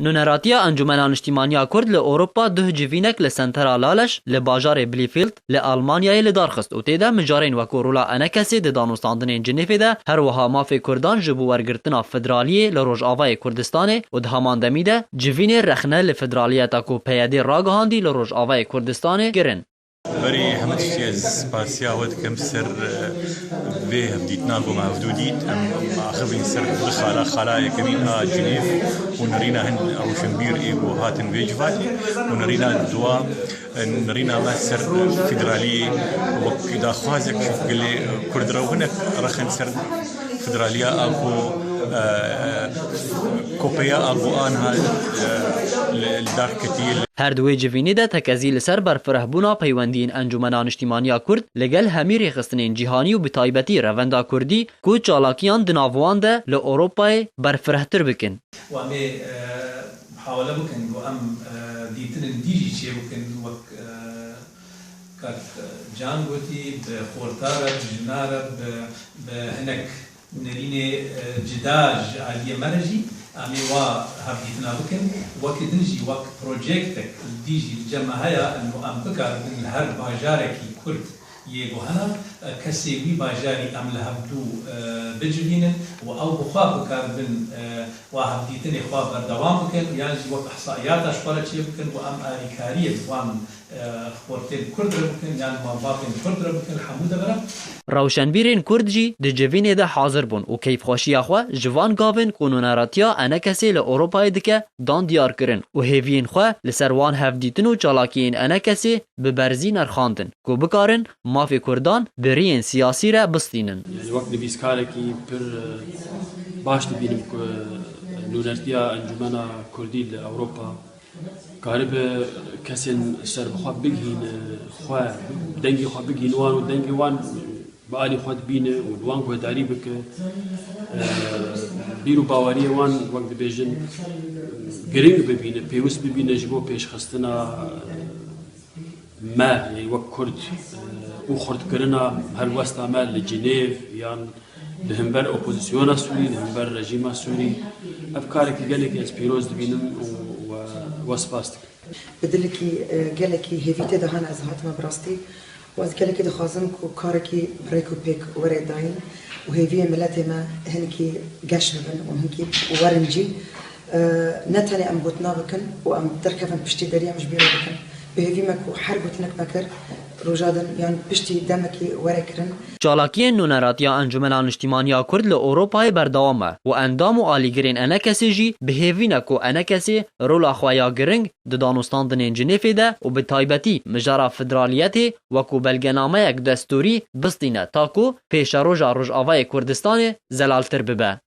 نونراتیا انجمن انشتیمانیا کرد لأوروپا ده جوینک لسنترا لالش لباجار بلیفیلد لألمانیای لدارخست و تیده مجارین وکو رولا انکسی ده دانوستاندن جنیفی ده هر وها مافی کردان جبو ورگرتنا فدرالیه لروج آوای کردستانه و ده همان دمیده جوین رخنه لفدرالیتا کو پیادی راگهاندی لروج آوای کردستانه گرن. بري همت شتيز باسيا ود كم سر به بديتنا بو محدوديت اخذين سر خلا كمين جنيف ونرينا هن او شمبير ايغو هاتن فيجفاتي ونرينا دوا نرينا ما سر فيدرالي وكدا خوازك قال كردرو هناك رخن سر فدراليا اكو کوپیا ابوانها الدارکتیل هر دوی جوینی ده تکزیل سر بر فرهبونا پیوندین انجمنان اجتماعی کرد لگل همیر خستنین جهانی و بتایبتی روندا کردی کو چالاکیان دناوان ده ل اروپای بر فرهتر بکن و امی محاوله بکن و ام دیتن دیجی چه بکن وک کات جان گوتی به خورتار جنار به هنک نرینه جداج عالیه مرجی امی وا هبیتنا بکن وقت دنجی وقت پروژکتک دیجی جمعه انو ام بکار من هر باجارکی کرد یه گوهنا کسی وی باجاری ام لهبدو بجوینن و او بخواه بکار من و هبیتنی خواه بردوام بکن یعنی وقت احصائیات اشپاره چیه بکن و ام آریکاریه دوام خورتین کرد رو بکن یعنی ماباقین کرد رو بکن حموده برم روشنبیرین کرد جی ده جوینه ده حاضر بون و کیف خوشی اخواه جوان گاوین کنوناراتیا انکسی لأوروپای دکه دان دیار کرن و هیوین خواه لسروان هفدیتن و چالاکین انکسی ببرزی نرخاندن که بکارن مافی کردان برین سیاسی را بستینن. وقت نویسکاره که پر باش دبینم که نونراتیا انجمن کردی لأوروپا قارب کسین سر بخواب بگین خواه دنگی خواه بگین وان و دنگی وان بآلی خود بینه و دوان که داری بکه بیرو باوری وان وقت بیجن گرنگ ببینه پیوست ببینه جبو پیش خستنا ما یعنی وقت کرد او خورد کرنا هر وسط عمل لجنیف یان لهمبر اپوزیسیون سوری لهمبر رژیم سوری افکاری که گله که از پیروز بینم و وسپاست بدلکی گله که هیویته دهان از هاتم براستی و از گله که دخوازم که کاری که برای کوپیک وره داین و هیوی ملت ما هنکی گشت بن و هنکی ورنجی نتانی ام گوتنا بکن و ام درکفن پشتی دریا مش بیرو بکن به هیوی مکو هر گوتنک مکر روجادن یعنی پشتی دمکی وره کرن چالاکی نونراتیا انجمنان اجتماعی کرد لأوروپای بردوامه و اندام و آلیگرین انکسی جی به هیوینکو انکسی رولا خوایا گرنگ ده دانوستاندن جنیفی ده و به تایبتی مجارا فدرالیتی وکو بلگنامه یک دستوری بستینه تاکو پیش روژا روژ آوای کردستان زلالتر ببه.